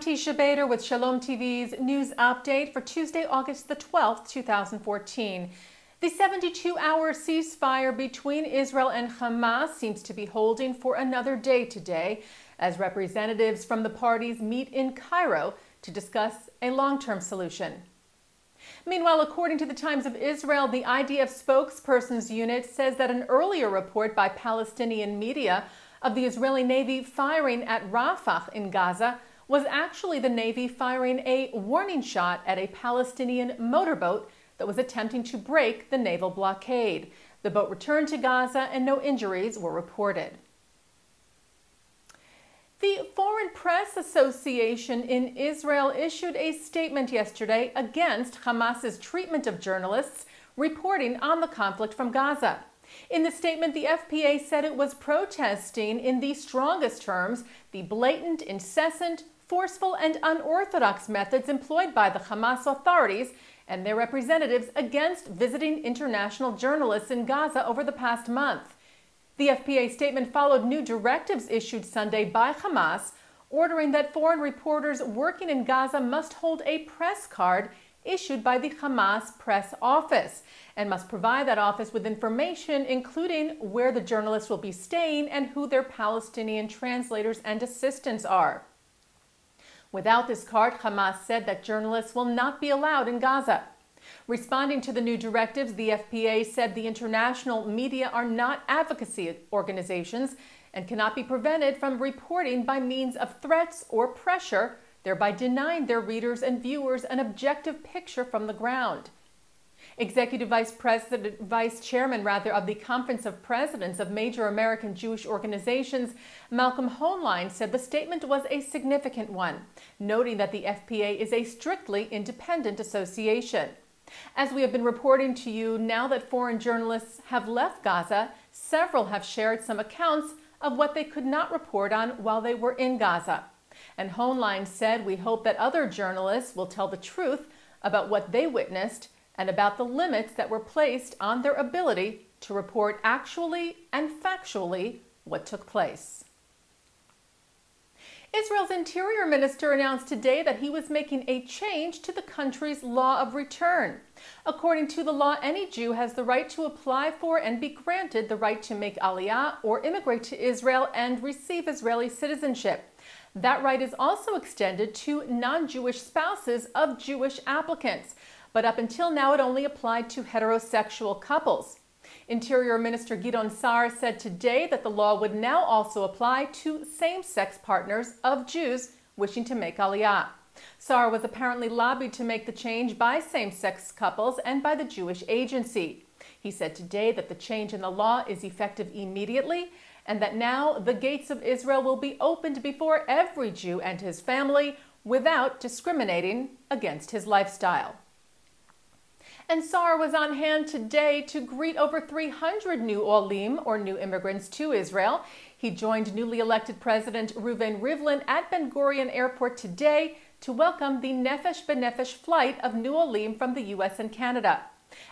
I'm Teisha Bader with Shalom TV's news update for Tuesday, August the 12th, 2014. The 72-hour ceasefire between Israel and Hamas seems to be holding for another day today, as representatives from the parties meet in Cairo to discuss a long-term solution. Meanwhile, according to the Times of Israel, the IDF spokesperson's unit says that an earlier report by Palestinian media of the Israeli Navy firing at Rafah in Gaza was actually the Navy firing a warning shot at a Palestinian motorboat that was attempting to break the naval blockade. The boat returned to Gaza and no injuries were reported. The Foreign Press Association in Israel issued a statement yesterday against Hamas's treatment of journalists reporting on the conflict from Gaza. In the statement, the FPA said it was protesting in the strongest terms the blatant, incessant, forceful, and unorthodox methods employed by the Hamas authorities and their representatives against visiting international journalists in Gaza over the past month. The FPA statement followed new directives issued Sunday by Hamas, ordering that foreign reporters working in Gaza must hold a press card issued by the Hamas press office and must provide that office with information including where the journalists will be staying and who their Palestinian translators and assistants are. Without this card, Hamas said that journalists will not be allowed in Gaza. Responding to the new directives, the FPA said the international media are not advocacy organizations and cannot be prevented from reporting by means of threats or pressure, thereby denying their readers and viewers an objective picture from the ground. Executive Vice Chairman of the Conference of Presidents of Major American Jewish Organizations, Malcolm Homeline, said the statement was a significant one, noting that the FPA is a strictly independent association. As we have been reporting to you, now that foreign journalists have left Gaza, several have shared some accounts of what they could not report on while they were in Gaza. And Homeline said, "We hope that other journalists will tell the truth about what they witnessed and about the limits that were placed on their ability to report actually and factually what took place." Israel's Interior Minister announced today that he was making a change to the country's law of return. According to the law, any Jew has the right to apply for and be granted the right to make aliyah or immigrate to Israel and receive Israeli citizenship. That right is also extended to non-Jewish spouses of Jewish applicants, but up until now it only applied to heterosexual couples. Interior Minister Gideon Sa'ar said today that the law would now also apply to same-sex partners of Jews wishing to make aliyah. Sa'ar was apparently lobbied to make the change by same-sex couples and by the Jewish Agency. He said today that the change in the law is effective immediately and that now the gates of Israel will be opened before every Jew and his family without discriminating against his lifestyle. And Sa'ar was on hand today to greet over 300 new Olim, or new immigrants, to Israel. He joined newly elected President Reuven Rivlin at Ben Gurion Airport today to welcome the Nefesh B'Nefesh flight of new Olim from the U.S. and Canada.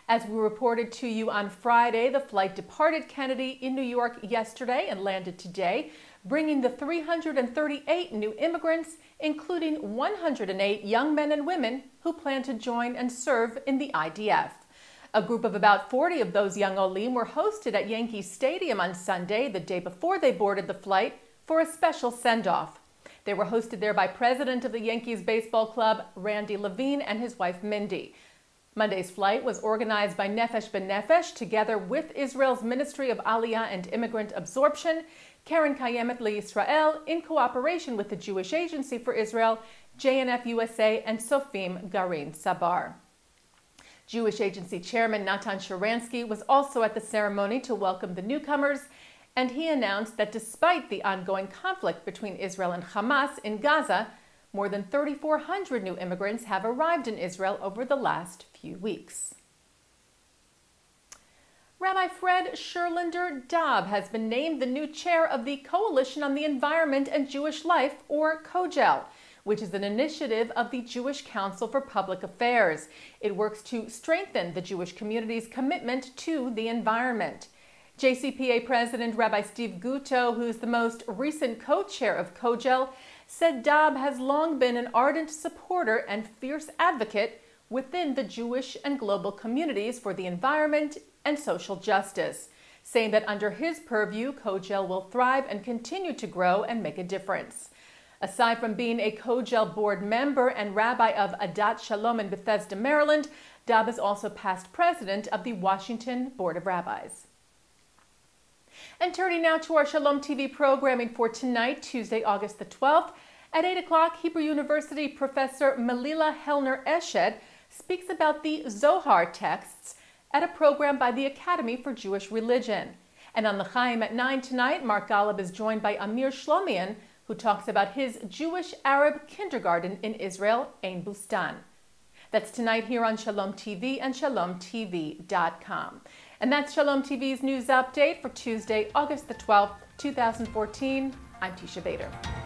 As we reported to you on Friday, the flight departed Kennedy in New York yesterday and landed today, bringing the 338 new immigrants, including 108 young men and women who plan to join and serve in the IDF. A group of about 40 of those young Olim were hosted at Yankee Stadium on Sunday, the day before they boarded the flight, for a special send-off. They were hosted there by President of the Yankees Baseball Club, Randy Levine, and his wife, Mindy. Monday's flight was organized by Nefesh B'Nefesh together with Israel's Ministry of Aliyah and Immigrant Absorption, Karen Kayemet LeYisrael, in cooperation with the Jewish Agency for Israel, JNF USA, and Sofim Garin Sabar. Jewish Agency Chairman Natan Sharansky was also at the ceremony to welcome the newcomers, and he announced that despite the ongoing conflict between Israel and Hamas in Gaza, more than 3,400 new immigrants have arrived in Israel over the last few weeks. Rabbi Fred Sherlyn has been named the new chair of the Coalition on the Environment and Jewish Life, or COJEL, which is an initiative of the Jewish Council for Public Affairs. It works to strengthen the Jewish community's commitment to the environment. JCPA President Rabbi Steve Guto, who's the most recent co-chair of COJEL, said Dab has long been an ardent supporter and fierce advocate within the Jewish and global communities for the environment and social justice, saying that under his purview, Kojel will thrive and continue to grow and make a difference. Aside from being a Kojel board member and rabbi of Adat Shalom in Bethesda, Maryland, Dab is also past president of the Washington Board of Rabbis. And turning now to our Shalom TV programming for tonight, Tuesday, August the 12th, at 8 o'clock, Hebrew University professor Melila Hellner-Eshed speaks about the Zohar texts at a program by the Academy for Jewish Religion. And on the Chaim at 9 tonight, Mark Golub is joined by Amir Shlomian, who talks about his Jewish-Arab kindergarten in Israel, Ein Bustan. That's tonight here on Shalom TV and ShalomTV.com. And that's Shalom TV's news update for Tuesday, August the 12th, 2014. I'm Teisha Bader.